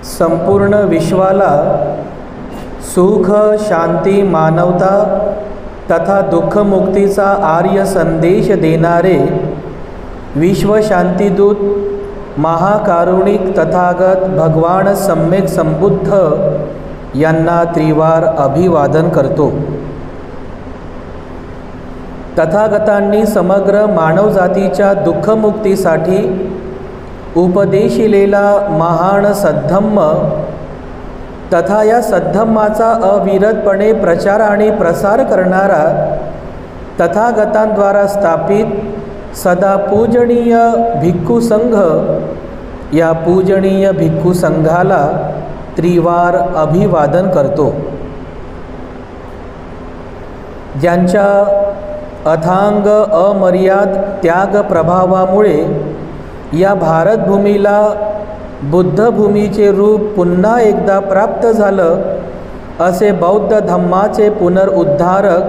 संपूर्ण विश्वाला सुख, शांती, मानवता तथा दुःखमुक्तीचा आर्य संदेश देणारे विश्वशांतीदूत महाकारुणिक तथागत भगवान सम्यक संबुद्ध यांना त्रिवार अभिवादन करतो। तथागतांनी समग्र मानवजातीच्या दुःखमुक्तीसाठी उपदेशिलेला महान सद्धम्म तथा या सद्धम्माचा अविरतपणे प्रचार आणि प्रसार करणारा तथागतांद्वारा स्थापित सदा पूजनीय भिक्खू संघ, या पूजनीय भिक्खू संघाला त्रिवार अभिवादन करतो। ज्यांच्या अथांग अमर्याद त्याग प्रभावामुळे या भारतभूमीला बुद्धभूमीचे रूप पुन्हा एकदा प्राप्त झालं, असे बौद्ध धम्माचे पुनरुद्धारक,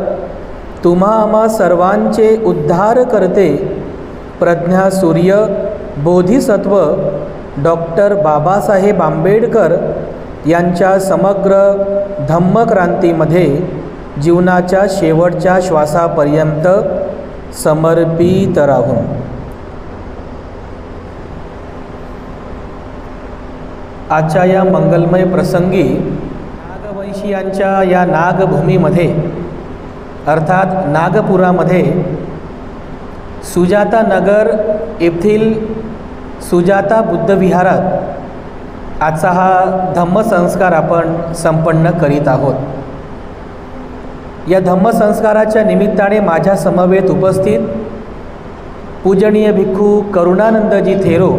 तुम्हा आम्हा सर्वांचे उद्धार करते प्रज्ञा सूर्य बोधिसत्व डॉक्टर बाबासाहेब आंबेडकर यांच्या समग्र धम्मक्रांतीमध्ये जीवनाच्या शेवटच्या श्वासापर्यंत समर्पित राहून आजच्या या मंगलमय प्रसंगी नागवंशीयांच्या या नागभूमीमध्ये अर्थात नागपुरामध्ये सुजाता नगर येथील सुजाता बुद्धविहारात आजचा हा धम्मसंस्कार आपण संपन्न करीत आहोत। या धम्मसंस्काराच्या निमित्ताने माझ्या समवेत उपस्थित पूजनीय भिक्खू करुणानंदजी थेरो,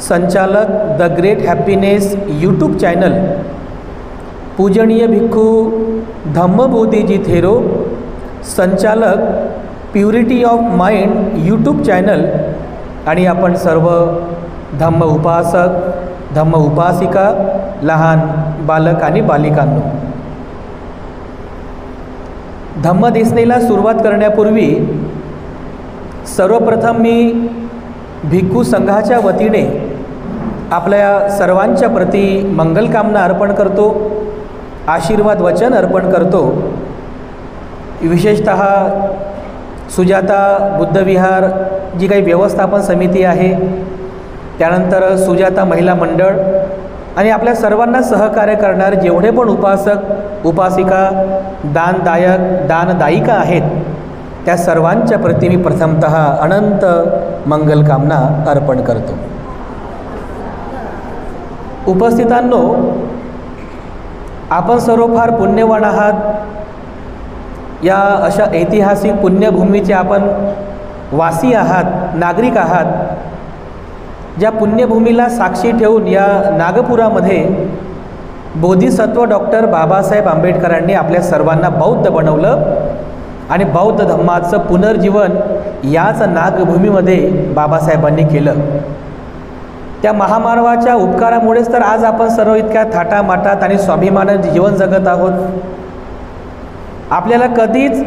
संचालक the great happiness YouTube channel, पूजनीय भिक्खू धम्मबोधीजी थेरो, संचालक purity of mind YouTube channel, आणि आपण सर्व धम्म उपासक, धम्म उपासिका, लहान बालक आणि बालिकांनो, धम्मदेसनेला सुरुवात करण्यापूर्वी सर्वप्रथम मी भिक्खू संघाच्या वतीने आपल्या सर्वांच्या प्रती मंगलकामना अर्पण करतो, आशीर्वाद वचन अर्पण करतो। विशेषतः सुजाता बुद्धविहार जी काही व्यवस्थापन समिती आहे, त्यानंतर सुजाता महिला मंडळ आणि आपल्या सर्वांना सहकार्य करणारे जेवढे पण उपासक उपासिका, दानदायक दानदायिका आहेत, त्या सर्वांच्या प्रती मी प्रथमतः अनंत मंगलकामना अर्पण करतो। उपस्थितांनो, आपण सर्व फार पुण्यवान आहात। या अशा ऐतिहासिक पुण्यभूमीचे आपण वासी आहात, नागरिक आहात, ज्या पुण्यभूमीला साक्षी ठेवून या नागपुरामध्ये बोधिसत्व डॉक्टर बाबासाहेब आंबेडकरांनी आपल्या सर्वांना बौद्ध बनवलं आणि बौद्ध धम्माचं पुनर्जीवन याच नागभूमीमध्ये बाबासाहेबांनी केलं। त्या महामानवाच्या उपकारामुळेच तर आज आपण सर्व इतक्या थाटामाटात आणि स्वाभिमानाने जीवन जगत आहोत। आपल्याला कधीच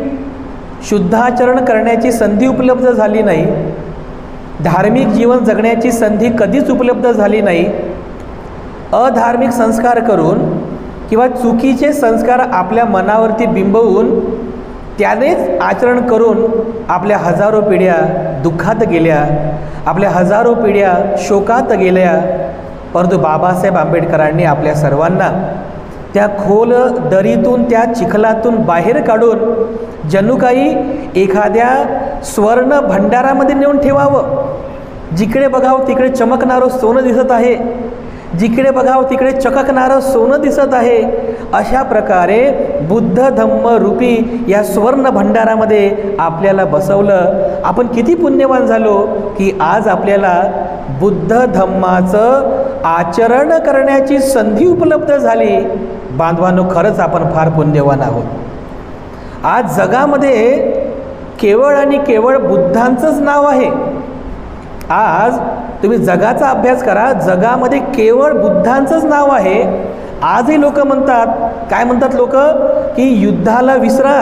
शुद्धाचरण करण्याची संधी उपलब्ध झाली नाही, धार्मिक जीवन जगण्याची संधी कधीच उपलब्ध झाली नाही। अधार्मिक संस्कार करून किंवा चुकीचे संस्कार आपल्या मनावरती बिंबवून त्यानेच आचरण करून आपल्या हजारो पिढ्या दुःखात गेल्या, आपल्या हजारो पिढ्या शोकात गेल्या। परंतु बाबासाहेब आंबेडकरांनी आपल्या सर्वांना त्या खोल दरीतून, त्या चिखलातून बाहेर काढून जणू काही एखाद्या स्वर्ण भंडारामध्ये नेऊन ठेवावं। जिकडे बघावं तिकडे चमकणारं सोनं दिसत आहे, जिकडे बघावं तिकडे चककणारं सोनं दिसत आहे, अशा प्रकारे बुद्ध धम्म रूपी या स्वर्ण भंडारामध्ये आपल्याला बसवलं। आपण किती पुण्यवान झालो की आज आपल्याला बुद्ध धम्माचं आचरण करण्याची संधी उपलब्ध झाली। बांधवांनो, खरंच आपण फार पुण्यवान आहोत। आज जगामध्ये केवळ आणि केवळ बुद्धांचंच नाव आहे। आज तुम्ही जगाचा अभ्यास करा, जगामध्ये केवळ बुद्धांचंच नाव आहे। आजही लोक म्हणतात, काय म्हणतात लोक, की युद्धाला विसरा,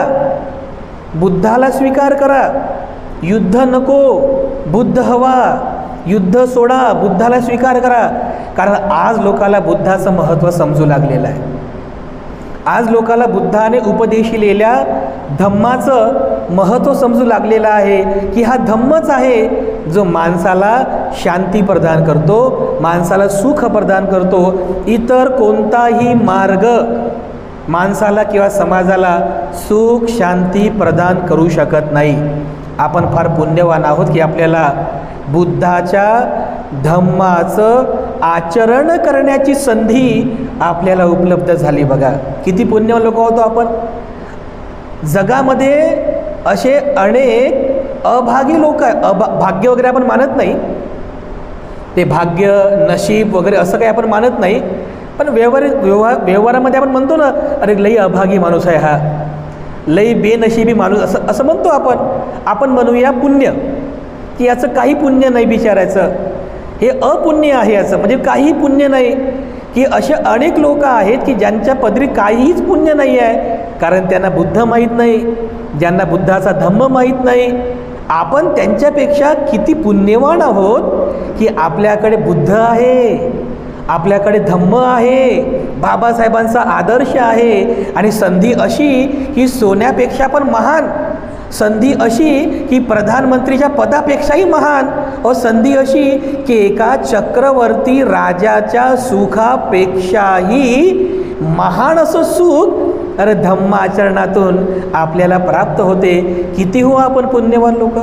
बुद्धाला स्वीकार करा, युद्ध नको, बुद्ध हवा, युद्ध सोडा, बुद्धाला स्वीकार करा। कारण आज लोकाला बुद्धाचं महत्त्व समजू लागलेलं आहे. आज लोकाला बुद्धाने उपदेशिलेल्या धम्माचं महत्त्व समजू लागलेलं आहे की हा धम्मच आहे जो माणसाला शांती प्रदान करतो, माणसाला सुख प्रदान करतो. इतर कोणताही मार्ग माणसाला किंवा समाजाला सुख शांती प्रदान करू शकत नाही. आपण फार पुण्यवान आहोत की आपल्याला बुद्धाच्या धम्माचं आचरण करण्याची संधी आपल्याला उपलब्ध झाली. बघा किती पुण्यवान लोक होतो आपण. जगामध्ये असे अनेक अभागी लोक आहे. भाग्य वगैरे आपण मानत नाही, ते भाग्य नशीब वगैरे असं काही आपण मानत नाही, पण व्यवहारामध्ये आपण म्हणतो ना, अरे लई अभागी माणूस आहे हा, लई बेनशिबी माणूस, असं म्हणतो आपण म्हणूया पुण्य, की याचं काही पुण्य नाही बिचारायचं, हे अपुण्य आहे याचं, म्हणजे काही पुण्य नाही. की असे अनेक लोक आहेत की ज्यांच्या पदरी काहीच पुण्य नाही आहे, कारण त्यांना बुद्ध माहीत नाही, ज्यांना बुद्धाचा धम्म माहीत नाही. आपण त्यांच्यापेक्षा किती पुण्यवान आहोत की आपल्याकडे बुद्ध आहे, आपल्याकडे धम्म आहे, बाबासाहेबांचा आदर्श आहे. आणि संधी अशी की सोन्यापेक्षा पण महान, संधी अशी की प्रधानमंत्रीच्या पदापेक्षाही महान, व संधी अशी की एका चक्रवर्ती राजाच्या सुखापेक्षाही महान असं सुख अरे धम्माचरणातून आपल्याला प्राप्त होते. किती हो आपण पुण्यवान लोक,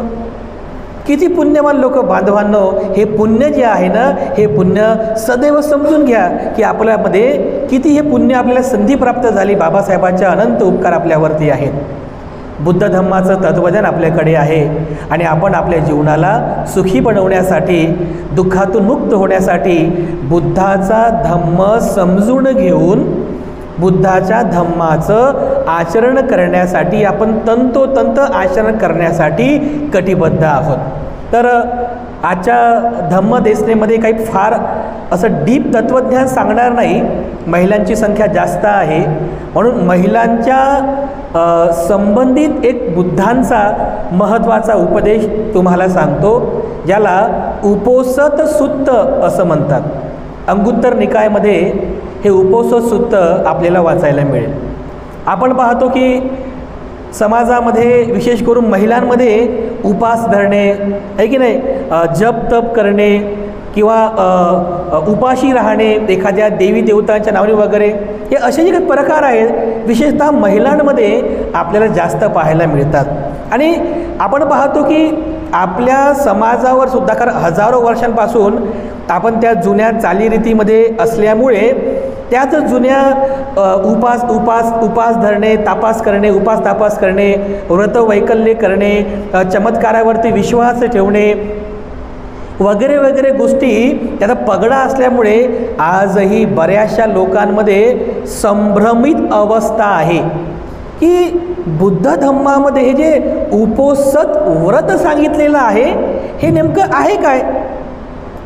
किती पुण्यवान लोक बांधवांनो. हे पुण्य जे आहे ना, हे पुण्य सदैव समजून घ्या की आपल्यामध्ये किती हे पुण्य आपल्याला संधी प्राप्त झाली. बाबासाहेबांच्या अनंत उपकार आपल्यावरती आहेत. बुद्ध धम्माचं तत्वज्ञान आपल्याकडे आहे आणि आपण आपल्या जीवनाला सुखी बनवण्यासाठी, दुःखातून मुक्त होण्यासाठी बुद्धाचा धम्म समजून घेऊन बुद्धाच्या धम्माचं आचरण करण्यासाठी आपण तंतोतंत आचरण करण्यासाठी कटिबद्ध आहोत. तर आजच्या धम्मदेशनेमध्ये काही फार असं डीप तत्त्वज्ञान सांगणार नाही. महिलांची संख्या जास्त आहे म्हणून महिलांच्या संबंधित एक बुद्धांचा महत्त्वाचा उपदेश तुम्हाला सांगतो, ज्याला उपोसत सुत्त असं म्हणतात. अंगुत्तर निकायमध्ये हे उपोसत सुत्त आपल्याला वाचायला मिळेल. आपण पाहतो की समाजामध्ये विशेष करून महिलांमध्ये उपास धरणे आहे की नाही, जप तप करणे किंवा उपाशी राहणे एखाद्या देवी देवतांच्या नावाने वगैरे, हे असे जे काही प्रकार आहेत विशेषतः महिलांमध्ये आपल्याला जास्त पाहायला मिळतात. आणि आपण पाहतो की आपल्या समाजावर सुद्धा, कारण हजारो वर्षांपासून आपण त्या जुन्या चालीरीतीमध्ये असल्यामुळे त्याच जुन्या उपास धरणे, तापास करणे, उपास तापास करणे, व्रत वैकल्य करणे, चमत्कारावरती विश्वास ठेवणे वगैरे वगैरे गोष्टी त्याचा पगडा असल्यामुळे आजही बऱ्याचशा लोकांमध्ये संभ्रमित अवस्था आहे की बुद्ध धम्मामध्ये हे जे उपोसत व्रत सांगितलेलं आहे हे नेमकं आहे काय.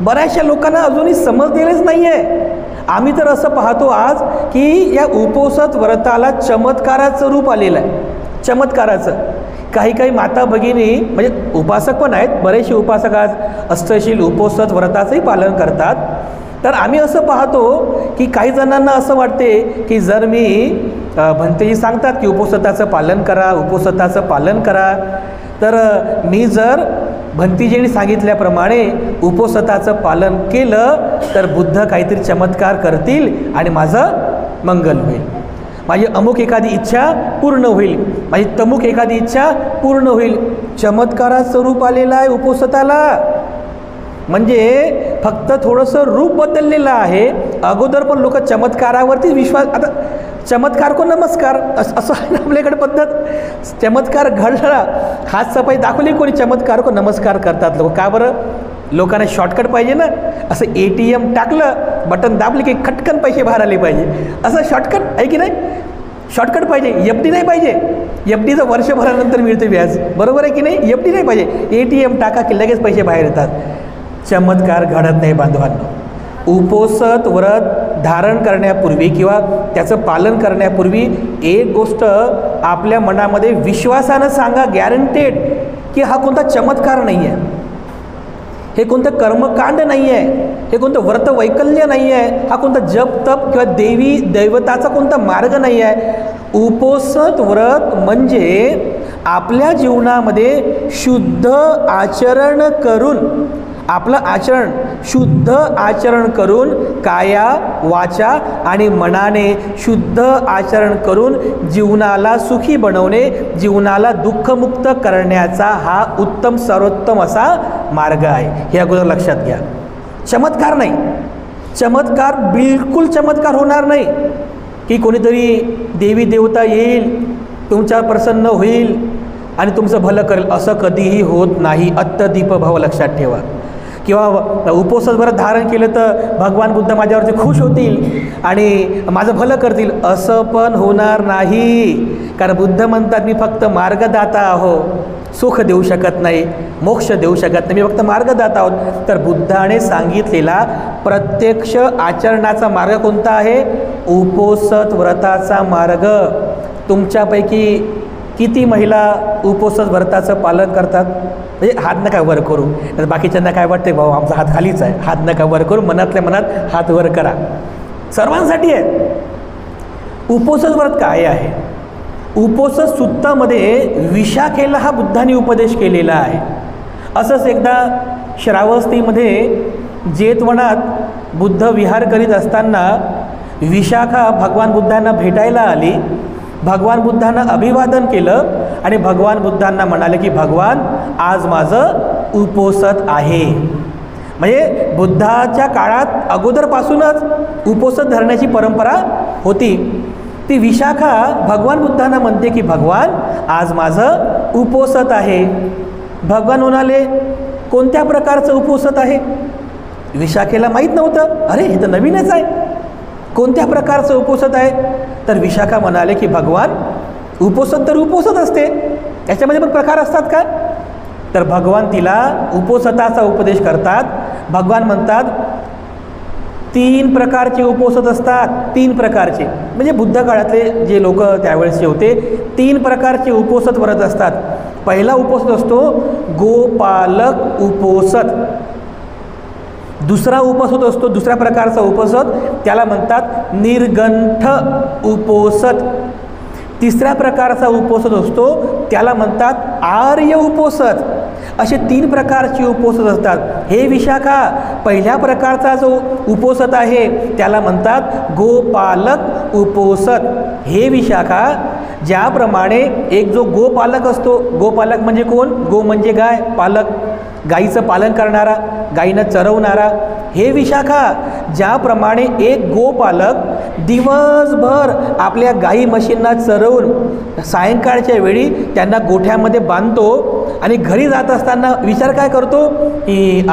बऱ्याचशा लोकांना अजूनही समजलेलंच नाही आहे. आम्ही तर असं पाहतो आज की या उपोसत व्रताला चमत्काराचं रूप आलेलं आहे. चमत्काराचं काही काही माता भगिनी म्हणजे उपासक पण आहेत, बरेचसे उपासक आज अष्टशील उपोसत व्रताचंही पालन करतात. तर आम्ही असं पाहतो की काही जणांना असं वाटते की जर मी भंतेजी सांगतात की उपोसताचं पालन करा, उपोसताचं पालन करा, तर मी जर भंतीजींनी सांगितल्याप्रमाणे उपोसताचं पालन केलं तर बुद्ध काहीतरी चमत्कार करतील आणि माझं मंगल होईल, माझी अमुक एखादी इच्छा पूर्ण होईल, माझी तमुक एखादी इच्छा पूर्ण होईल. चमत्काराचं रूप आलेलं आहे उपोसताला, म्हणजे फक्त थोडंसं रूप बदललेलं आहे. अगोदर पण लोक चमत्कारावरती विश्वास, आता चमत्कार को नमस्कार असं आहे ना आपल्याकडे पद्धत. चमत्कार घडला, हात सफाई दाखवली कोणी, चमत्कार को नमस्कार करतात लोक. का बरं? लोकांना शॉर्टकट पाहिजे ना, असं ATM टाकलं, बटन दाबले की खटकन पैसे बाहेर आले पाहिजे, असं शॉर्टकट आहे की नाही. शॉर्टकट पाहिजे, FD नाही पाहिजे. FDचं वर्षभरानंतर मिळतं व्याज, बरोबर आहे की नाही. FD नाही पाहिजे, ATM टाका की लगेच पैसे बाहेर येतात. चमत्कार घडत नाही बांधवांनो. उपोसत व्रत धारण करण्यापूर्वी किंवा त्याचं पालन करण्यापूर्वी एक गोष्ट आपल्या मनामध्ये विश्वासानं सांगा, गॅरंटेड, की हा कोणता चमत्कार नाही आहे. हे कोणतं कर्मकांड नाही आहे, हे कोणतं व्रत वैकल्य नाही आहे, हा कोणता जप तप किंवा देवी दैवताचा कोणता मार्ग नाही आहे. उपोषित व्रत म्हणजे आपल्या जीवनामध्ये शुद्ध आचरण करून, आपलं आचरण शुद्ध आचरण करून, काया वाचा आणि मनाने शुद्ध आचरण करून जीवनाला सुखी बनवणे, जीवनाला दुःखमुक्त करण्याचा हा उत्तम सर्वोत्तम असा मार्ग आहे. हे अगोदर लक्षात घ्या. चमत्कार नाही, चमत्कार बिलकुल चमत्कार होणार नाही की कोणीतरी देवी देवता येईल, तुमच्यावर प्रसन्न होईल आणि तुमचं भलं करेल, असं कधीही होत नाही. अत्तदीप भाव लक्षात ठेवा. किंवा उपवास व्रत धारण केलं तर भगवान बुद्ध माझ्यावरती खुश होतील आणि माझं भलं करतील, असं पण होणार नाही. कारण बुद्ध म्हणतात मी फक्त मार्गदाता आहो, सुख देऊ शकत नाही, मोक्ष देऊ शकत नाही, मी फक्त मार्गदाता आहोत. तर बुद्धाने सांगितलेला प्रत्यक्ष आचरणाचा मार्ग कोणता आहे? उपोषित व्रताचा मार्ग. तुमच्यापैकी किती महिला उपोषित व्रताचं पालन करतात? म्हणजे हात नका वर करू, तर बाकीच्यांना काय वाटते, भाऊ आमचा हात खालीच आहे, हात नका वर करू, मनातल्या मनात हात वर करा. सर्वांसाठी आहे. उपोषित व्रत काय आहे? उपोषित सुत्तामध्ये विशाखेला हा बुद्धाने उपदेश केलेला आहे. असंच एकदा श्रावस्तीमध्ये जेतवनात बुद्ध विहार करीत असताना विशाखा भगवान बुद्धांना भेटायला आली. भगवान बुद्धांना अभिवादन केलं आणि भगवान बुद्धांना म्हणाले की भगवान आज माझं उपोषित आहे. म्हणजे बुद्धाच्या काळात अगोदरपासूनच उपोषित धरण्याची परंपरा होती. ती विशाखा भगवान बुद्धांना म्हणते की भगवान आज माझं उपोषित आहे. भगवान म्हणाले कोणत्या प्रकारचं उपोषित आहे? विशाखेला माहीत नव्हतं. अरे हे तर नवीनच आहे, कोणत्या प्रकारचं उपोषित आहे? तर विशाखा म्हणाले की भगवान उपोषित तर उपोषित असते, याच्यामध्ये पण प्रकार असतात का? तर भगवान तिला उपोषिताचा उपदेश करतात. भगवान म्हणतात 3 प्रकारचे उपोषित असतात. 3 प्रकारचे म्हणजे बुद्ध काळातले जे लोक त्यावेळेसचे होते 3 प्रकारचे उपोषित व्रत असतात. पहिला उपोषित असतो गोपालक उपोषित. दुसरा उपोषित असतो, दुसऱ्या प्रकारचा उपोषित, त्याला म्हणतात निर्गंठ उपोषित. तिसऱ्या प्रकारचा उपोषित असतो त्याला म्हणतात आर्य उपोषित. असे 3 प्रकारचे उपोषित असतात. हे विशाखा पहिल्या प्रकारचा जो उपोषित आहे त्याला म्हणतात गोपालक उपोषित. हे विशाखा ज्याप्रमाणे एक जो गोपालक असतो, गोपालक म्हणजे कोण? गो म्हणजे गाय, पालक गाईचं पालन करणारा, गाईनं चरवणारा. हे विशाखा ज्याप्रमाणे एक गोपालक दिवसभर आपल्या गाई म्हशींना चरवून सायंकाळच्या वेळी त्यांना गोठ्यामध्ये बांधतो आणि घरी जात असताना विचार काय करतो की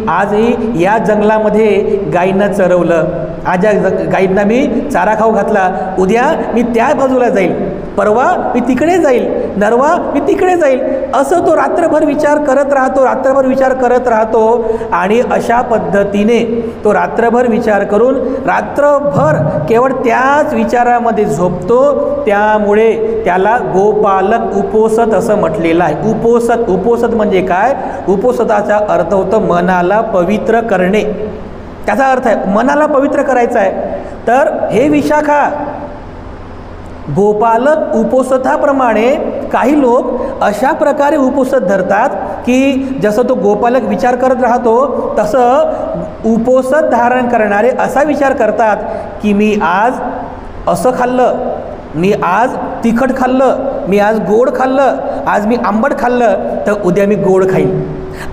आजही या जंगलामध्ये गाईंना चरवलं, आज या गाईंना मी चारा खाऊ घातला, उद्या मी त्या बाजूला जाईल, परवा मी तिकडे जाईल, नरवा मी तिकडे जाईल. असं तो रात्रभर विचार करत राहतो, रात्रभर विचार करत राहतो. आणि अशा पद्धतीने तो रात्रभर विचार करून रात्रभर केवळ त्याच विचारामध्ये झोपतो. त्यामुळे त्याला गोपालक उपोषित असं म्हटलेलं आहे. उपोषित, उपोषित म्हणजे काय? उपोषिताचा अर्थ होतो मनाला पवित्र करणे. त्याचा अर्थ आहे मनाला पवित्र करायचं आहे. तर हे विशाखा गोपालक उपोषिताप्रमाणे काही लोक अशा प्रकारे उपोषित धरतात की जसं तो गोपालक विचार करत राहतो तसं उपोषित धारण करणारे असा विचार करतात की मी आज असं खाल्लं, मी आज तिखट खाल्लं, मी आज गोड खाल्लं, आज मी आंबट खाल्लं तर उद्या मी गोड खाईल,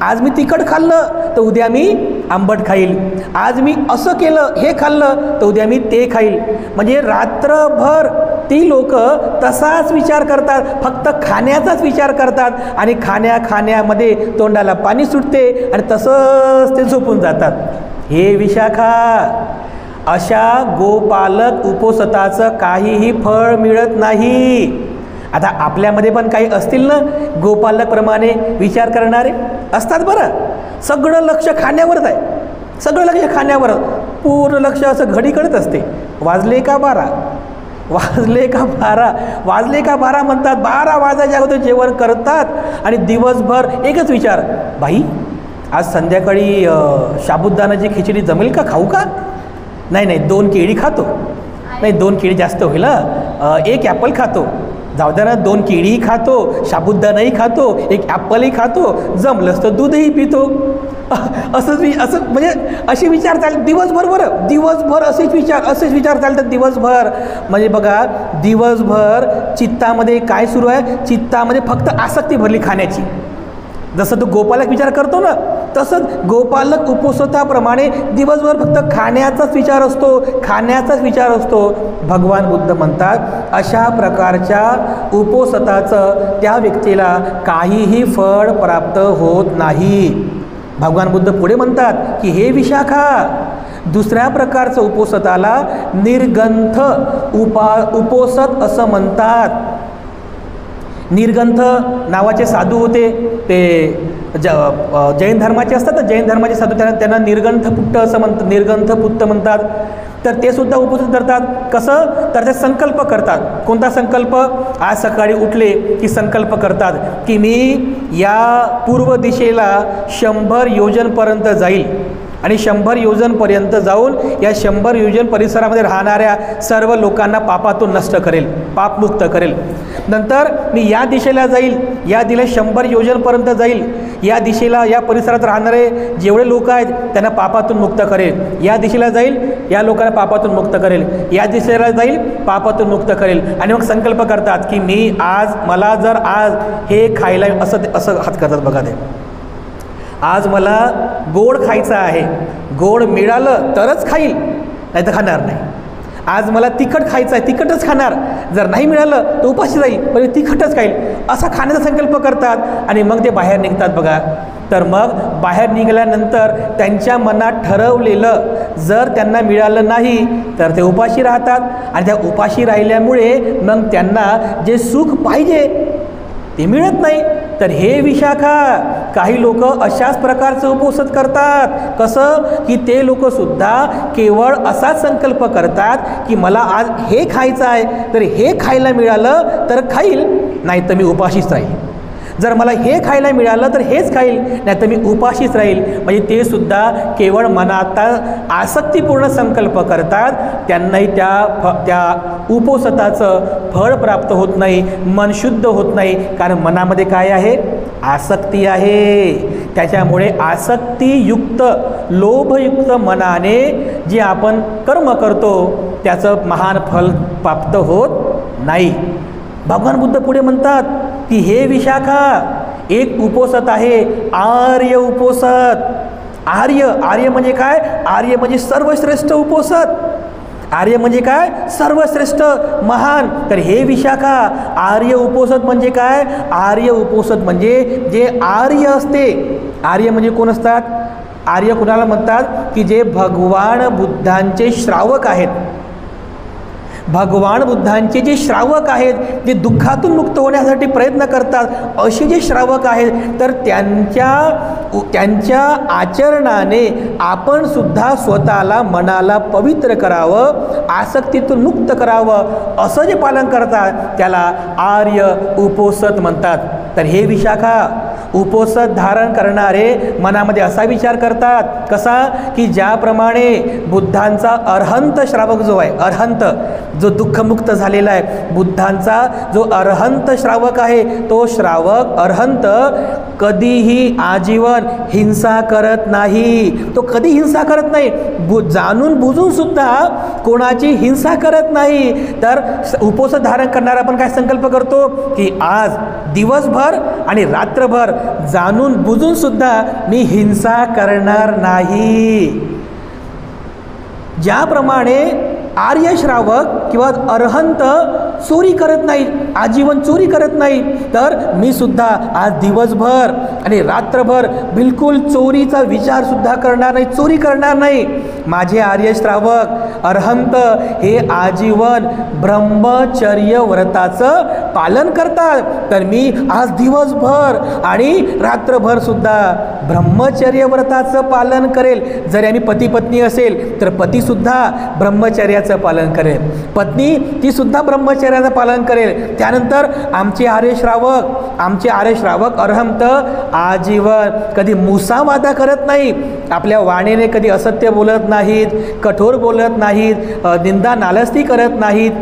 आज मी तिखट खाल्लं तर उद्या मी आंबट खाईल, आज मी असं केलं हे खाल्लं तर उद्या मी ते खाईल. म्हणजे रात्रभर ती लोक तसाच विचार करतात, फक्त खाण्याचाच विचार करतात आणि खाण्यामध्ये तोंडाला पाणी सुटते आणि तसंच ते झोपून जातात. हे विशाखा अशा गोपालक उपोषिताचं काहीही फळ मिळत नाही. आता आपल्यामध्ये पण काही असतील ना गोपालकप्रमाणे विचार करणारे असतात बरं. सगळं लक्ष खाण्यावरच आहे, सगळं लक्ष खाण्यावर, पूर्ण लक्ष असं घडीकडेच असते. वाजले का 12, वाजले का 12, वाजले का 12 म्हणतात. 12 वाजायच्या अगोदर जेवण करतात आणि दिवसभर एकच विचार, बाई आज संध्याकाळी साबुदाण्याची खिचडी जमेल का, खाऊ का? नाही नाही, 2 केळी खातो. नाही, 2 केळी जास्त होईल. 1 ॲपल खातो. जाऊ द्या ना, 2 केळीही खातो, साबुदाणाही खातो, 1 ॲपलही खातो, जमलंच तर दूधही पितो. असं म्हणजे असे विचार चालतात दिवसभर. बरं, दिवसभर असेच विचार चालतात दिवसभर. म्हणजे बघा, दिवसभर चित्तामध्ये काय सुरू आहे? चित्तामध्ये फक्त आसक्ती भरली खाण्याची. जसं तो गोपालक विचार करतो ना, तसंच गोपालक उपोषिताप्रमाणे दिवसभर फक्त खाण्याचाच विचार असतो. भगवान बुद्ध म्हणतात, अशा प्रकारच्या उपोषिताचं त्या व्यक्तीला काहीही फळ प्राप्त होत नाही. भगवान बुद्ध पुढे म्हणतात की हे विशाखा, दुसऱ्या प्रकारचं उपोषिताला निर्ग्रंथ उपोषित असं म्हणतात. निर्ग्रंथ नावाचे साधू होते, ते जैन धर्माचे असतात ना, जैन धर्माचे साधू, त्यांना निर्ग्रंथ पुट्ट म्हणतात. तर ते सुद्धा उपोषित करतात. कसं? तर ते संकल्प करतात. कोणता संकल्प? आज सकाळी उठले की संकल्प करतात की मी या पूर्व दिशेला 100 योजनपर्यंत जाईल आणि 100 योजनपर्यंत जाऊन या 100 योजन परिसरामध्ये राहणाऱ्या सर्व लोकांना पापातून नष्ट करेल, पापमुक्त करेल. नंतर मी या दिशेला जाईल, या दिशेला 100 योजनपर्यंत जाईल, या दिशेला या परिसरात राहणारे जेवढे लोक आहेत त्यांना पापातून मुक्त करेल. या दिशेला जाईल, या लोकांना पापातून मुक्त करेल. या दिशेला जाईल, पापातून मुक्त करेल. आणि मग संकल्प करतात की मी मला जर आज हे खायला असं हात करतात बघा ते. आज मला गोड खायचं आहे, गोड मिळालं तरच खाईल, नाही तर खाणार नाही. आज मला तिखट खायचं आहे, तिखटच खाणार, जर नाही मिळालं तर उपाशी जाईल, पण तिखटच खाईल, असा खाण्याचा संकल्प करतात आणि मग ते बाहेर निघतात बघा. तर मग बाहेर निघाल्यानंतर त्यांच्या मनात ठरवलेलं जर त्यांना मिळालं नाही तर ते उपाशी राहतात. आणि त्या उपाशी राहिल्यामुळे मग त्यांना जे सुख पाहिजे ते मिळत नाही. तर हे विशाखा, काही लोक अशाच प्रकारचं उपोषित करतात. कसं? की ते लोकसुद्धा केवळ असाच संकल्प करतात की मला आज हे खायचं आहे, तर हे खायला मिळालं तर खाईल, नाही तर मी उपाशीच राहील. जर मला हे खायला मिळालं तर हेच खाईल, नाही तर मी उपाशीच राहील. म्हणजे ते सुद्धा केवळ मनात आसक्तीपूर्ण संकल्प करतात. त्यांनाही त्या उपोषिताचं फळ प्राप्त होत नाही, मन शुद्ध होत नाही. कारण मनामध्ये काय आहे? आसक्ती आहे. त्याच्यामुळे आसक्तीयुक्त, लोभयुक्त मनाने जे आपण कर्म करतो त्याचं महान फल प्राप्त होत नाही. भगवान बुद्ध पुढे म्हणतात की हे विशाखा, एक उपोषित आहे, आर्य उपोषित. आर्य म्हणजे काय? आर्य म्हणजे सर्वश्रेष्ठ उपोषित. आर्य म्हणजे काय? सर्वश्रेष्ठ, महान. तर हे विशाखा, आर्य उपोषित म्हणजे काय? आर्य उपोषित म्हणजे जे आर्य असते. आर्य म्हणजे कोण असतात? आर्य कुणाला म्हणतात? की जे भगवान बुद्धांचे श्रावक आहेत. भगवान बुद्धांचे जे श्रावक आहेत, जे दुःखातून मुक्त होण्यासाठी प्रयत्न करतात, असे जे श्रावक आहेत, तर त्यांच्या आचरणाने आपण सुद्धा स्वतःला, मनाला पवित्र करावं, आसक्तीतून मुक्त करावं, असं जे पालन करतात त्याला आर्य उपोषित म्हणतात. तर हे विशाखा, उपोषित धारण करणारे मनामध्ये असा विचार करतात. कसा? की ज्याप्रमाणे बुद्धांचा अरहंत श्रावक जो आहे, अरहंत जो दुःखमुक्त झालेला आहे, बुद्धांचा जो अरहंत श्रावक आहे, तो श्रावक अरहंत कधीही आजीवन हिंसा करत नाही. तो कधी हिंसा करत नाही, जाणून बुजून सुद्धा कोणाची हिंसा करत नाही. तर उपोषित धारण करणारा आपण काय संकल्प करतो? की आज दिवसभर आणि रात्रभर जाणून बुजून सुद्धा मी हिंसा करणार नाही. ज्याप्रमाणे आर्य श्रावक किंवा अरहंत चोरी करत नाही, आजीवन चोरी करत नाही, तर मी सुद्धा आज दिवसभर आणि रात्रभर बिलकुल चोरीचा विचार सुद्धा करणार नाही, चोरी करणार नाही. माझे आर्य श्रावक अरहंत हे आजीवन ब्रह्मचर्य व्रताचं पालन करतात. तर मी आज दिवसभर आणि रात्रभर सुद्धा ब्रह्मचर्य व्रताचं पालन करेल. जर आम्ही पती पत्नी असेल तर पतीसुद्धा ब्रह्मचर्याचं पालन करेल, पत्नी ती सुद्धा ब्रह्मचर्य ब्रह्मचर्याचं पालन करेल. त्यानंतर आमचे आर्य श्रावक अरहंत आजीवन कधी मुसावादा करत नाही, आपल्या वाणीने कधी असत्य बोलत नाहीत, कठोर बोलत नाहीत, निंदा नालस्ती करत नाहीत.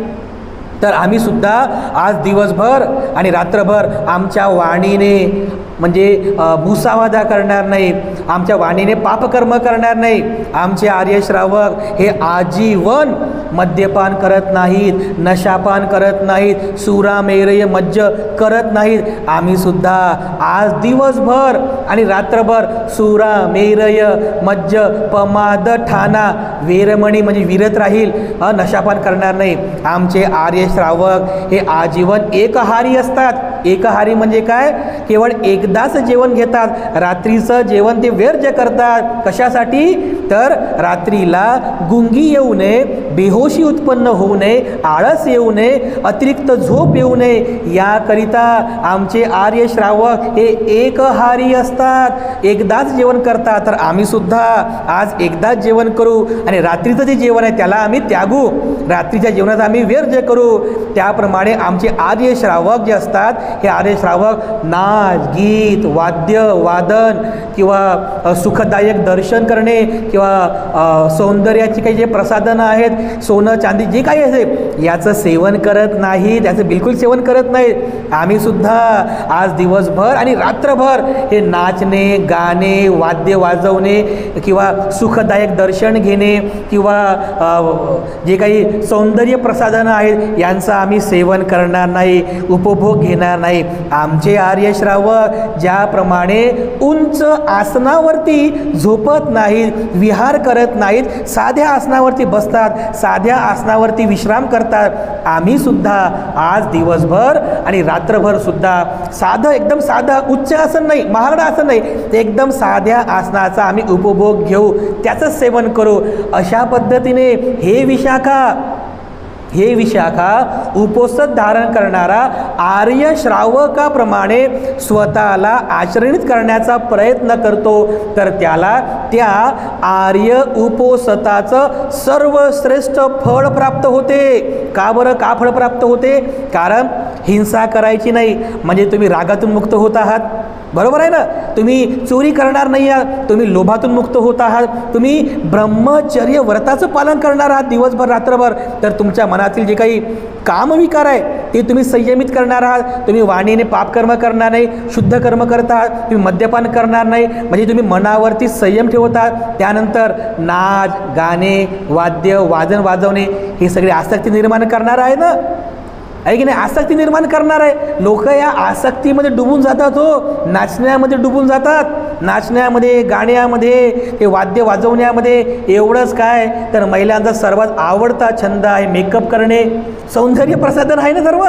तर आम्ही सुद्धा आज दिवसभर आणि रात्रभर आमच्या वाणीने म्हणजे मुसावादा करणार नाही, आमच्या वाणीने पापकर्म करणार नाही. आमचे आर्य श्रावक हे आजीवन मद्यपान करत नाहीत, नशापान करत नाहीत, सुरामेरय मज्ज करत नाहीत. आम्ही सुद्धा आज दिवसभर आणि रात्रभर सुरामेरय मज्ज पमाद ठाणा वेरमणी म्हणजे विरत राहील, नशापान करणार नाही. आमचे आर्य श्रावक हे आजीवन एकहारी असतात. एकहारी म्हणजे काय? केवळ एकदाच जेवण घेतात, रात्रीचं जेवण ते वर्ज्य करतात. कशासाठी? तर रात्रीला गुंगी येऊ नये, बेहोशी उत्पन्न होऊ नये, आळस येऊ नये, अतिरिक्त झोप येऊ नये, याकरिता आमचे आर्य श्रावक हे एकहारी असतात, एकदाच जेवण करतात. तर आम्ही सुद्धा आज एकदाच जेवण करू आणि रात्रीचं जे जेवण आहे त्याला आम्ही त्यागू, रात्रीच्या जेवणात आम्ही वर्ज्य करू. त्याप्रमाणे आमचे आर्य श्रावक जे असतात हे आर्य श्रावक नाच, गीत, वाद्य वादन किंवा सुखदायक दर्शन करणे किंवा सौंदर्याची काही जे प्रसाधनं आहेत, सोनं चांदी जे काही असेल याचं सेवन करत नाही, त्याचं बिलकुल सेवन करत नाही. आम्ही सुद्धा आज दिवसभर आणि रात्रभर हे नाचणे, गाणे, वाद्य वाजवणे किंवा सुखदायक दर्शन घेणे किंवा जे काही सौंदर्य प्रसाधनं आहेत यांचं आम्ही सेवन करणार नाही, उपभोग घेणार नाही. आमचे आर्य श्रावक ज्याप्रमाणे उंच आसनावरती झोपत नाहीत, विहार करत नाहीत, साध्या आसनावरती बसतात, साध्या आसनावरती विश्राम करतात, आम्ही सुद्धा आज दिवसभर आणि रात्रभर सुद्धा साधं, एकदम साधं, उच्च आसन नाही, महागडं आसन नाही, एकदम साध्या आसनाचा आम्ही उपभोग घेऊ, त्याचं सेवन करू. अशा पद्धतीने हे विशाखा उपोषण धारण करणारा आर्य श्रावकाप्रमाणे स्वतःला आचरणित करण्याचा प्रयत्न करतो, तर त्याला त्या आर्य उपोषताचं सर्वश्रेष्ठ फळ प्राप्त होते. का बरं? का फळ प्राप्त होते? कारण हिंसा करायची नाही म्हणजे तुम्ही रागातून मुक्त होत आहात, बरोबर आहे ना. तुम्ही चोरी करणार नाही आहात, तुम्ही लोभातून मुक्त होत आहात, तुम्ही ब्रह्मचर्य व्रताचं पालन करणार आहात दिवसभर रात्रभर, तर तुमच्या मनातील जे काही कामविकार आहे ते तुम्ही संयमित करणार आहात. तुम्ही वाणीने पापकर्म करणार नाही, शुद्ध कर्म करत आहात, तुम्ही मद्यपान करणार नाही म्हणजे तुम्ही मनावरती संयम ठेवत आहात. त्यानंतर नाच, गाणे, वाद्य वादन वाजवणे हे सगळे आसक्ती निर्माण करणार आहे ना, आहे की नाही? आसक्ती निर्माण करणार आहे. लोक या आसक्तीमध्ये डुबून जातात, हो, नाचण्यामध्ये डुबून जातात, नाचण्यामध्ये, गाण्यामध्ये, ते वाद्य वाजवण्यामध्ये. एवढंच काय तर महिलांचा सर्वात आवडता छंद आहे मेकअप करणे, सौंदर्य प्रसाधन आहे ना सर्व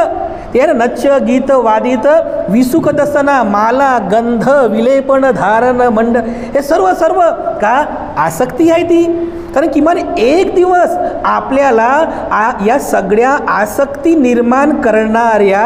ते आहे ना. नच्य गीत वादित विसुख दसना माला गंध विलेपण धारण मंड, हे सर्व का आसक्ती आहे ती. कारण किमान एक दिवस आपल्याला या सगळ्या आसक्ती निर्माण करणाऱ्या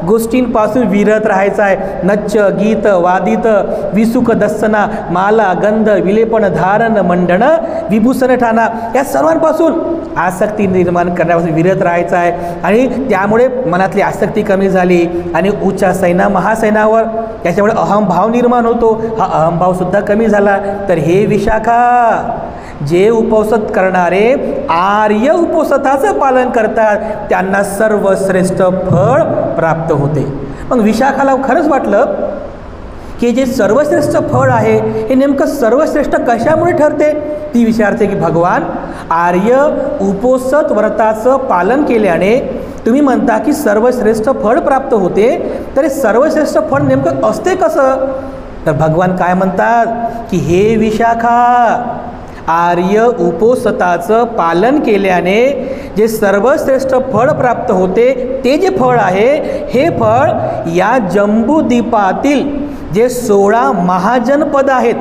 गोष्टींपासून विरत राहायचं आहे. नच्य गीत वादित विसुख दස්සना माला गंध विलेपण धारण मंडण विभूषण ठाणा, या सर्वांपासून आसक्ती निर्माण करण्यापासून विरत राहायचं आहे. आणि त्यामुळे मनातली आसक्ती कमी झाली आणि उच्च सैना महासैनावर त्याच्यामुळे अहमभाव निर्माण होतो, हा अहमभाव सुद्धा कमी झाला. तर हे विशाखा जे उपोषण करणारे आर्य उपोषणाचं पालन करतात त्यांना सर्वश्रेष्ठ फळ प्राप्त होते. मग विशाखाला खरंच वाटलं की जे सर्वश्रेष्ठ फळ आहे हे नेमकं सर्वश्रेष्ठ कशामुळे ठरते. ती विचारते की भगवान, आर्य उपोषण व्रताचं पालन केल्याने तुम्ही म्हणता की सर्वश्रेष्ठ फळ प्राप्त होते, तर हे सर्वश्रेष्ठ फळ नेमकं असते कसं. तर भगवान काय म्हणतात की हे विशाखा, आर्य उपोषणाचं पालन केल्याने जे सर्वश्रेष्ठ फळ प्राप्त होते ते जे फळ आहे हे फळ या जम्बूद्वीपातील जे 16 महाजनपद आहेत.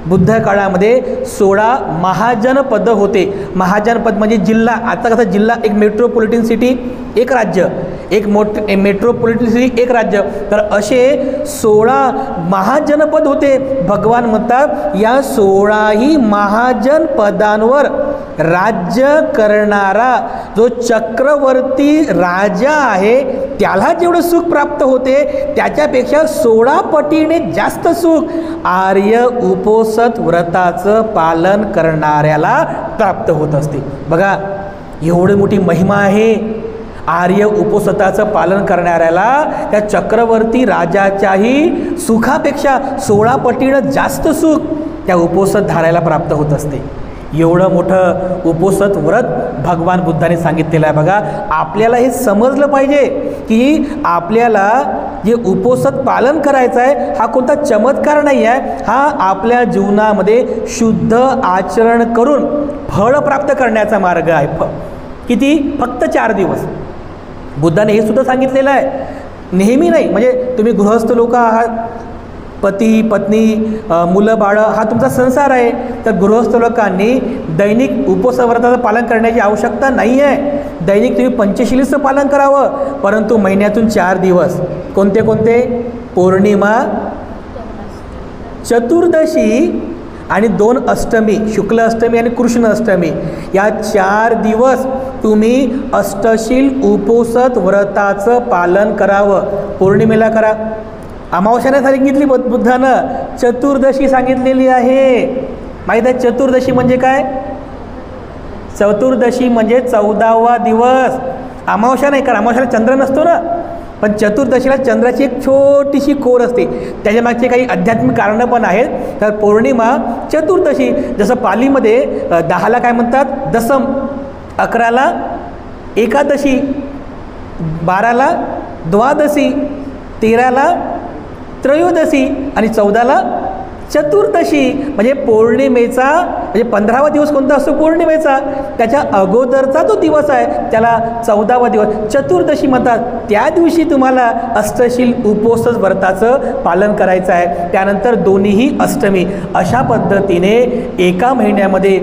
बुद्ध काळामध्ये 16 महाजनपद होते. महाजनपद म्हणजे जिल्हा. आता कसं जिल्हा एक मेट्रोपॉलिटन सिटी एक राज्य, एक मेट्रोपॉलिटन सिटी एक राज्य, तर असे 16 महाजनपद होते. भगवान म्हणतात या 16ही महाजनपदांवर राज्य करणारा जो चक्रवर्ती राजा आहे त्याला जेवढं सुख प्राप्त होते त्याच्यापेक्षा 16 पटीने जास्त सुख आर्य उपोषित व्रताचं पालन करणाऱ्याला प्राप्त होत असते. बघा एवढी मोठी महिमा आहे. आर्य उपोषिताचं पालन करणाऱ्याला त्या चक्रवर्ती राजाच्याही सुखापेक्षा 16 पटीनं जास्त सुख त्या उपोषित धारायला प्राप्त होत असते. एवढं मोठं उपोषित व्रत भगवान बुद्धाने सांगितलेलं आहे. बघा आपल्याला हे समजलं पाहिजे की आपल्याला जे उपोषित पालन करायचं आहे हा कोणता चमत्कार नाही आहे, हा आपल्या जीवनामध्ये शुद्ध आचरण करून फळ प्राप्त करण्याचा मार्ग आहे. किती? फक्त 4 दिवस. बुद्धाने हे सुद्धा सांगितलेलं आहे. नेहमी नाही, म्हणजे तुम्ही गृहस्थ लोक आहात, पती पत्नी मुलं बाळं हा तुमचा संसार आहे, तर गृहस्थ लोकांनी दैनिक उपवास व्रताचं पालन करण्याची आवश्यकता नाही आहे. दैनिक तुम्ही पंचशीलीचं पालन करावं, परंतु महिन्यातून 4 दिवस कोणते कोणते? पौर्णिमा, चतुर्दशी आणि 2 अष्टमी, शुक्ल अष्टमी आणि कृष्ण अष्टमी, या 4 दिवस तुम्ही अष्टशील उपोषित व्रताचं पालन करावं. पौर्णिमेला करा, अमावस्याने सांगितली बुद्धानं, चतुर्दशी सांगितलेली आहे. माहीत आहे चतुर्दशी म्हणजे काय? चतुर्दशी म्हणजे 14वा दिवस. अमावस्या नाही, कारण अमावस्याला चंद्र नसतो ना, पण चतुर्दशीला चंद्राची एक छोटीशी कोर असते, त्याच्यामागचे काही आध्यात्मिक कारणं पण आहेत. तर पौर्णिमा, चतुर्दशी, जसं पालीमध्ये 10ला काय म्हणतात? दसम, 11ला एकादशी, 12ला द्वादशी, 13ला त्रयोदशी आणि 14ला चतुर्दशी. म्हणजे पौर्णिमेचा म्हणजे 15वा दिवस कोणता असतो? पौर्णिमेचा. त्याच्या अगोदरचा जो दिवस आहे त्याला 14वा दिवस चतुर्दशी म्हणतात. त्या दिवशी तुम्हाला अष्टशील उपोषित व्रताचं पालन करायचं आहे. त्यानंतर दोन्हीही अष्टमी. अशा पद्धतीने एका महिन्यामध्ये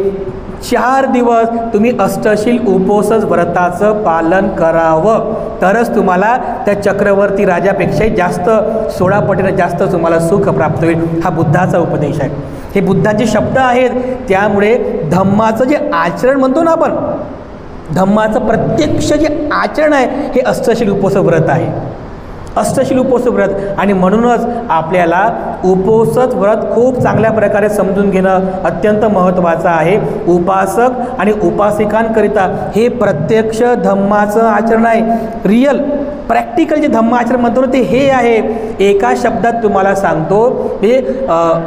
4 दिवस तुम्ही अष्टशील उपोषित व्रताचं पालन करावं, तरच तुम्हाला त्या चक्रवर्ती राजापेक्षाही जास्त 16 पटीने जास्त तुम्हाला सुख प्राप्त होईल. हा बुद्धाचा उपदेश आहे. हे बुद्धाचे शब्द आहेत. त्यामुळे धम्माचं जे आचरण म्हणतो ना आपण, धम्माचं प्रत्यक्ष जे आचरण आहे हे अष्टशील उपोषित व्रत आहे. अष्टशील उपोषित व्रत. आणि म्हणूनच आपल्याला उपोषित व्रत खूप चांगल्या प्रकारे समजून घेणं अत्यंत महत्त्वाचं आहे. उपासक आणि उपासिकांकरिता हे प्रत्यक्ष धम्माचं आचरण आहे. रियल प्रॅक्टिकल जे धम्म आचरण म्हणतो ना ते हे आहे. एका शब्दात तुम्हाला सांगतो, हे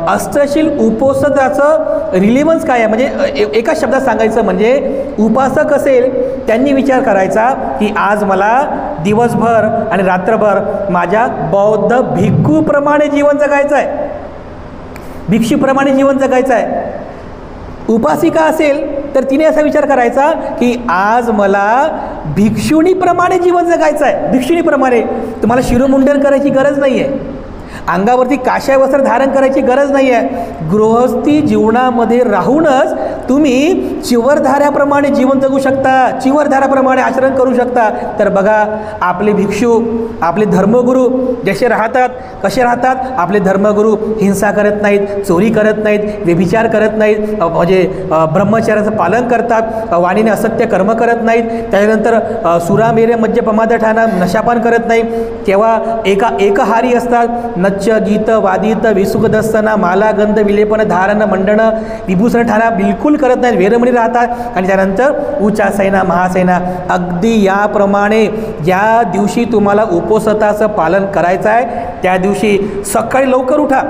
अष्टशील उपोषिताचं रिलेव्हन्स काय आहे. म्हणजे एका शब्दात सांगायचं म्हणजे उपासक असेल त्यांनी विचार करायचा की आज मला दिवसभर आणि रात्रभर माझ्या बौद्ध भिक्खूप्रमाणे जीवन जगायचं आहे, भिक्षूप्रमाणे जीवन जगायचं आहे. उपासिका असेल तर तिने असा विचार करायचा की आज मला भिक्षुणीप्रमाणे जीवन जगायचं आहे. भिक्षुणीप्रमाणे. तुम्हाला शिरोमुंडन करायची गरज नाही आहे, अंगावरती काशाय वस्त्र धारण करायची गरज नाही आहे. गृहस्थी जीवनामध्ये राहूनच तुम्ही चिवरधाऱ्याप्रमाणे जीवन जगू शकता, चिवरधाऱ्याप्रमाणे आचरण करू शकता. तर बघा आपले भिक्षू, आपले धर्मगुरू जसे राहतात, कसे राहतात? आपले धर्मगुरू हिंसा करत नाहीत, चोरी करत नाहीत, व्यभिचार करत नाहीत, म्हणजे ब्रह्मचर्याचं पालन करतात, वाणीने असत्य कर्म करत नाहीत, त्याच्यानंतर सुरामेरे मद्यपमाद ठाणा नशापान करत नाही, तेव्हा एकहारी असतात, नच्च गीत वादित विसुखदस्तना माला गंध विलेपन धारण मंडन विभूषण ठाणा बिलकुल करत नाहीत, वेरमणी राहतात. आणि त्यानंतर उच्चासैना महासैना. अगदी याप्रमाणे ज्या दिवशी तुम्हाला उपोषिताचं पालन करायचं आहे त्या दिवशी सकाळी लवकर उठा.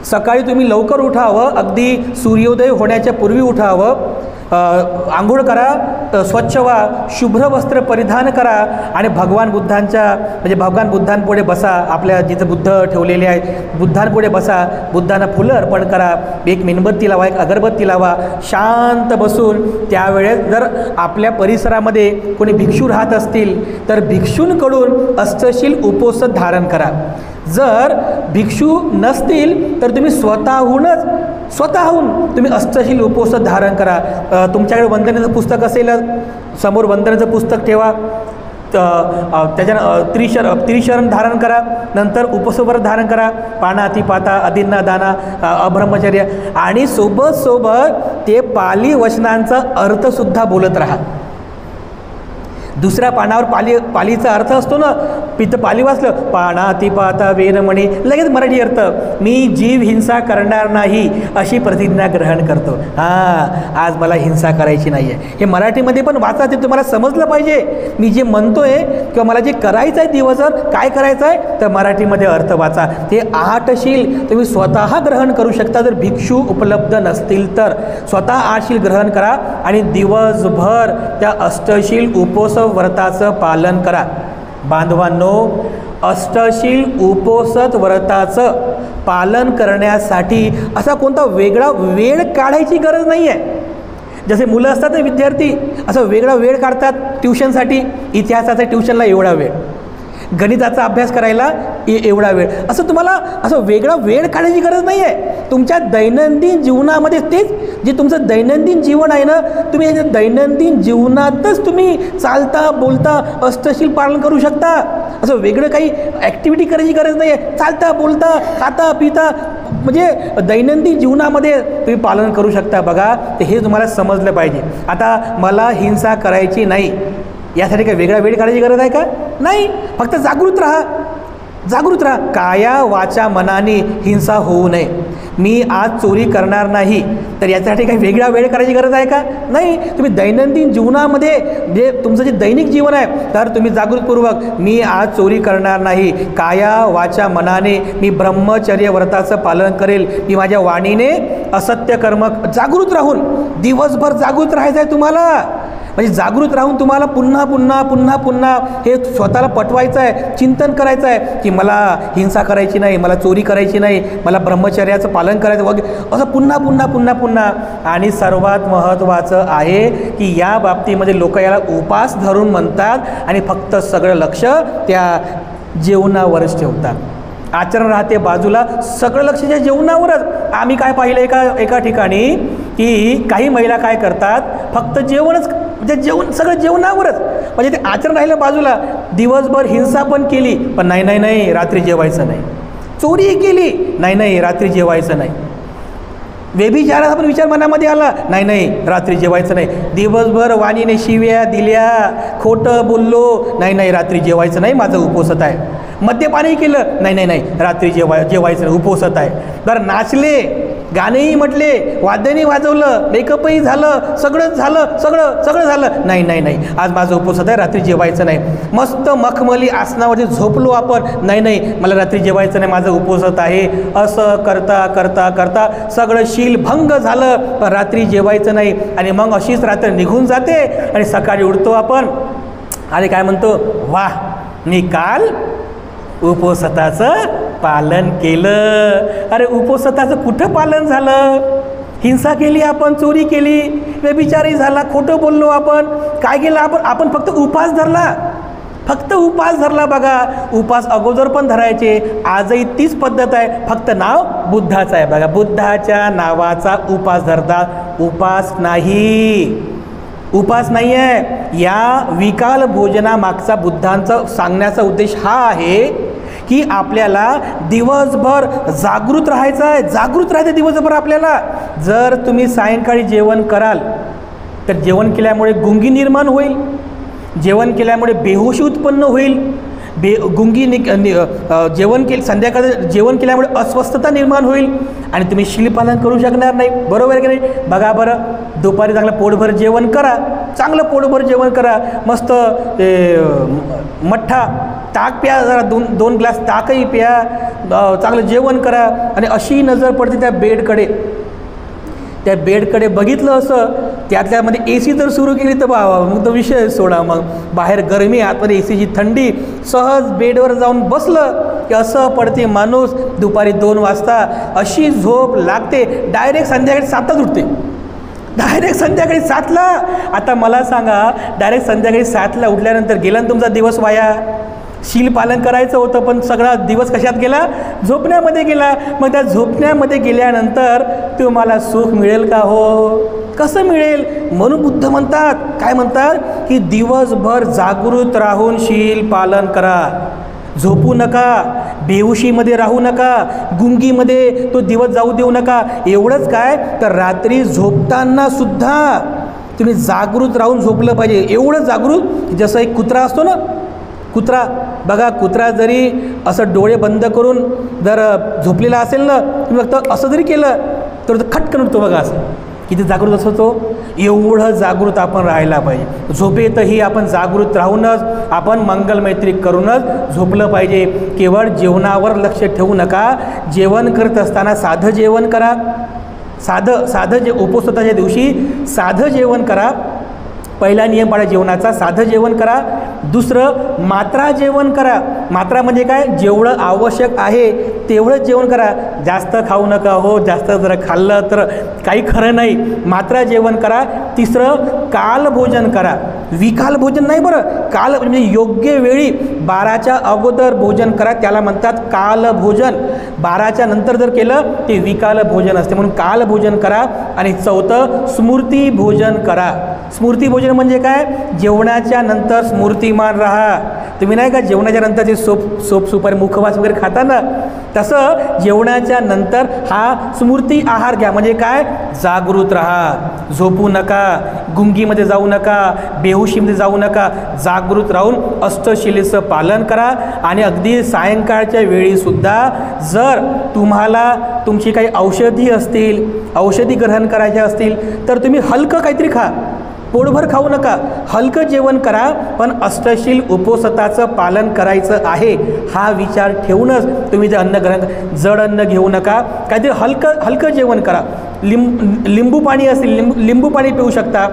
सकाळी तुम्ही लवकर उठावं, अगदी सूर्योदय होण्याच्या पूर्वी उठावं, आंघोळ करा, स्वच्छ व्हा, शुभ्र वस्त्र परिधान करा आणि भगवान बुद्धांच्या म्हणजे भगवान बुद्धांपुढे बसा. आपल्या जिथं बुद्ध ठेवलेले आहेत बुद्धांपुढे बसा, बुद्धांना फुलं अर्पण करा, एक मेणबत्ती लावा, एक अगरबत्ती लावा, शांत बसून. त्यावेळेस जर आपल्या परिसरामध्ये कोणी भिक्षू राहत असतील तर भिक्षूंकडून अष्टशील उपोषित धारण करा. जर भिक्षू नसतील तर तुम्ही स्वतःहून तुम्ही अष्टशील उपोषित धारण करा. तुमच्याकडे वंदनेचं पुस्तक असेल समोर वंदनेचं पुस्तक ठेवा, त्याच्यानं त्रिशरण धारण करा, नंतर उपसव्रत धारण करा, पानातिपाता अदिन्ना दाना अब्रह्मचर्य, आणि सोबत ते पाली वचनांचा अर्थसुद्धा बोलत राहा. दुसऱ्या पानावर पालीचा अर्थ असतो ना, पाली वाचलं, पानातिपाता वेरमणी, लगेच मराठी अर्थ, मी जीव हिंसा करणार नाही अशी प्रतिज्ञा ग्रहण करतो. आज मला हिंसा करायची नाही आहे. हे मराठीमध्ये पण वाचा, ते तुम्हाला समजलं पाहिजे. मी जे म्हणतोय किंवा मला जे करायचं आहे दिवसभर काय करायचं आहे, तर मराठीमध्ये अर्थ वाचा. ते आठशील तुम्ही स्वतः ग्रहण करू शकता. जर भिक्षू उपलब्ध नसतील तर स्वतः आठशील ग्रहण करा आणि दिवसभर त्या अष्टशील उपोत्सव व्रताचं पालन करा. बांधवांनो, अष्टशील उपोषित व्रताचं पालन करण्यासाठी असा कोणता वेगळा वेळ काढायची गरज नाही आहे. जसे मुलं असतात ना, विद्यार्थी, असं वेगळा वेळ काढतात ट्युशनसाठी, इतिहासाच्या ट्युशनला एवढा वेळ, गणिताचा अभ्यास करायला एवढा वेळ, असं तुम्हाला असं वेगळा वेळ काढायची गरज नाही आहे. तुमच्या दैनंदिन जीवनामध्ये तेच जे तुमचं दैनंदिन जीवन आहे ना, तुम्ही याच्या दैनंदिन जीवनातच तुम्ही चालता बोलता अष्टशील पालन करू शकता. असं वेगळं काही ॲक्टिव्हिटी करायची गरज नाही आहे. चालता बोलता खाता पिता म्हणजे दैनंदिन जीवनामध्ये तुम्ही पालन करू शकता. बघा, ते हे तुम्हाला समजलं पाहिजे. आता मला हिंसा करायची नाही यासाठी काही वेगळा वेळ काढायची गरज आहे का? नाही. फक्त जागृत राहा, जागृत राहा. काया वाचा मनाने हिंसा होऊ नये. मी आज चोरी करणार नाही, तर याच्यासाठी काही वेगळा वेळ करायची गरज आहे का? नाही. तुम्ही दैनंदिन जीवनामध्ये जे तुमचं जे दैनिक जीवन आहे, तर तुम्ही जागृतपूर्वक मी आज चोरी करणार नाही, काया वाचा मनाने मी ब्रह्मचर्य व्रताचं पालन करेल, मी माझ्या वाणीने असत्य कर्म, जागृत राहून दिवसभर जागृत राहायचं आहे तुम्हाला. म्हणजे जागृत राहून तुम्हाला पुन्हा पुन्हा पुन्हा पुन्हा हे स्वतःला पटवायचं आहे, चिंतन करायचं आहे की मला हिंसा करायची नाही, मला चोरी करायची नाही, मला ब्रह्मचर्याचं पालन करायचं वगैरे, असं पुन्हा पुन्हा पुन्हा पुन्हा. आणि सर्वात महत्त्वाचं आहे की या बाबतीमध्ये लोक याला उपास धरून म्हणतात आणि फक्त सगळं लक्ष त्या जेवणावरच ठेवतात. आचरण राहते बाजूला, सगळं लक्ष त्या जेवणावरच. आम्ही काय पाहिलं एका ठिकाणी की काही महिला काय करतात, फक्त जेवणच, म्हणजे जेवण सगळं जेवणावरच, म्हणजे ते आचरण राहिलं बाजूला. दिवसभर हिंसा पण केली, पण नाही रात्री जेवायचं नाही. चोरी केली, नाही रात्री जेवायचं नाही. व्यभिचाराचा पण विचार मनामध्ये आला, नाही रात्री जेवायचं नाही. दिवसभर वाणीने शिव्या दिल्या, खोटं बोललो, नाही रात्री जेवायचं नाही, माझं उपवास आहे. मद्यपानही केलं, नाही रात्री जेवायचं नाही, उपवास आहे. तर नाचले, गाणेही म्हटले, वाद्यही वाजवलं, मेकअपही झालं, सगळं झालं, नाही आज माझं उपवास आहे, रात्री जेवायचं नाही. मस्त मखमली आसनावरती झोपलो आपण, नाही मला रात्री जेवायचं नाही, माझं उपवास आहे. असं करता करता करता सगळं शील भंग झालं, पण रात्री जेवायचं नाही. आणि मग अशीच रात्र निघून जाते आणि सकाळी उठतो आपण आणि काय म्हणतो, वाह, मी काल उपवासाचं पालन केलं. अरे उपवासाचं कुठं पालन झालं? हिंसा केली आपण, चोरी केली, व्यभिचारही झाला, खोटं बोललो आपण, काय केलं आपण फक्त उपास धरला. बघा, उपास अगोदर पण धरायचे, आजही तीच पद्धत आहे, फक्त नाव बुद्धाचं आहे. बघा, बुद्धाच्या नावाचा उपास धरतात, उपास नाही आहे. या विकाल भोजनामागचा बुद्धांचा सांगण्याचा उद्देश हा आहे की आपल्याला दिवसभर जागृत राहायचं आहे, दिवसभर आपल्याला. जर तुम्ही सायंकाळी जेवण कराल तर जेवण केल्यामुळे गुंगी निर्माण होईल, जेवण केल्यामुळे बेहोशी उत्पन्न होईल, संध्याकाळी जेवण केल्यामुळे अस्वस्थता निर्माण होईल आणि तुम्ही शीलपालन करू शकणार नाही. बरोबर आहे की नाही? बघा बरं, दुपारी चांगलं पोटभर जेवण करा, मस्त मठ्ठा ताक प्या, जरा दोन ग्लास ताकही प्या, चांगलं जेवण करा. आणि अशी नजर पडते त्या बेडकडे बघितलं असं, त्यातल्यामध्ये AC जर सुरू केली तर मग तो विषय सोडा. मग बाहेर गरमी, आतमध्ये ACची थंडी, सहज बेडवर जाऊन बसलं की असं पडते माणूस. दुपारी 2 वाजता अशी झोप लागते, डायरेक्ट संध्याकाळी 7 उठते, डायरेक्ट संध्याकाळी 7ला. आता मला सांगा, डायरेक्ट संध्याकाळी 7ला उठल्यानंतर गेला ना तुमचा दिवस वाया. शील पालन करायचं होतं, पण सगळा दिवस कशात गेला? झोपण्यामध्ये गेला. मग त्या झोपण्यामध्ये गेल्यानंतर तुम्हाला सुख मिळेल का? हो, कसं मिळेल? म्हणून बुद्ध म्हणतात, काय म्हणतात की दिवसभर जागृत राहून शील पालन करा, झोपू नका, बेहोशीमध्ये राहू नका, गुंगीमध्ये तो दिवस जाऊ देऊ नका. एवढंच काय तर रात्री झोपताना सुद्धा तुम्ही जागृत राहून झोपलं पाहिजे. एवढं जागृत जसं एक कुत्रा असतो ना, कुत्रा बघा, कुत्रा जरी असं डोळे बंद करून जर झोपलेला असेल ना, तुम्ही फक्त असं जरी केलं तर खटकन उठतो बघा, असं किती जागृत असतो तो. एवढं जागृत आपण राहायला पाहिजे. झोपेतही आपण जागृत राहूनच, आपण मंगलमैत्री करूनच झोपलं पाहिजे. केवळ जेवणावर लक्ष ठेवू नका. जेवण करत असताना साधं जेवण करा, साधं जे उपवासाच्या दिवशी साधं जेवण करा. पहिला नियम पाळा जेवणाचा, साधं जेवण करा. दुसरं मात्रा जेवण करा. मात्रा म्हणजे काय? जेवढं आवश्यक आहे तेवढंच जेवण करा, जास्त खाऊ नका. हो, जास्त जर खाल्लं तर काही खरं नाही. मात्रा जेवण करा. तिसरं काल भोजन करा. विकाल भोजन नाही बरं, काल म्हणजे योग्य वेळी 12च्या अगोदर भोजन करा, त्याला म्हणतात काल भोजन. 12च्या नंतर जर केलं ते विकाल भोजन असते, म्हणून काल भोजन करा. आणि चौथं स्मृती भोजन करा. स्मृती भोजन म्हणजे काय? जेवणाच्या नंतर स्मृतिमान राहा. तुम्ही नाही का जेवणाच्या नंतर जे सोप सुपारी मुखवास वगैरे खाता ना, तसं जेवणाच्या नंतर हा स्मृती आहार घ्या. म्हणजे काय? जागृत राहा, झोपू नका, गुंगीमध्ये जाऊ नका, बेहोशीमध्ये जाऊ नका. जागृत राहून अष्टशिलेचं पालन करा. आणि अगदी सायंकाळच्या वेळीसुद्धा जर तुम्हाला तुमची काही औषधी असतील, औषधी ग्रहण करायच्या असतील तर तुम्ही हलकं काहीतरी खा, पोटभर खाऊ नका, हलकं जेवण करा. पण अष्टशील उपवासाचं पालन करायचं आहे हा विचार ठेवूनच तुम्ही जे अन्न ग्रहण, जड अन्न घेऊ नका, काहीतरी हलकं जेवण करा. लिंबू पाणी असेल, लिंबू पाणी पिऊ शकता,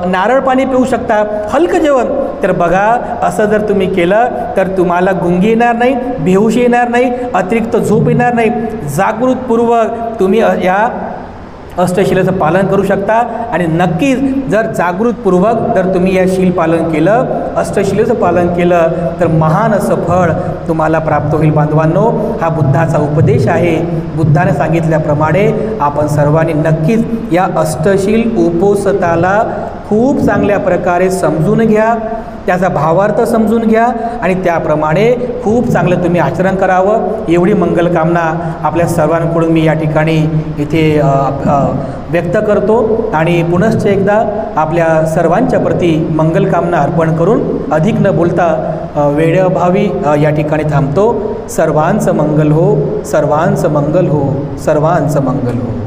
नारळ पाणी पिऊ शकता, हलकं जेवण. तर बघा, असं जर तुम्ही केलं तर तुम्हाला गुंगी येणार नाही, बेहोशी येणार नाही, अतिरिक्त झोप येणार नाही. जागृतपूर्वक तुम्ही या अष्टशिलेचं पालन करू शकता. आणि नक्कीच जर जागृतपूर्वक जर तुम्ही या शील पालन केलं, अष्टशिलेचं पालन केलं तर महान असं फळ तुम्हाला प्राप्त होईल. बांधवांनो, हा बुद्धाचा उपदेश आहे. बुद्धाने सांगितल्याप्रमाणे आपण सर्वांनी नक्कीच या अष्टशील उपोषताला खूप चांगल्या प्रकारे समजून घ्या, त्याचा भावार्थ समजून घ्या आणि त्याप्रमाणे खूप चांगलं तुम्ही आचरण करावं. एवढी मंगलकामना आपल्या सर्वांकडून मी या ठिकाणी इथे व्यक्त करतो. आणि पुनश्च एकदा आपल्या सर्वांच्या प्रती मंगलकामना अर्पण करून अधिक न बोलता वेळेअभावी या ठिकाणी थांबतो. सर्वांचं मंगल हो, सर्वांचं मंगल हो, सर्वांचं मंगल हो.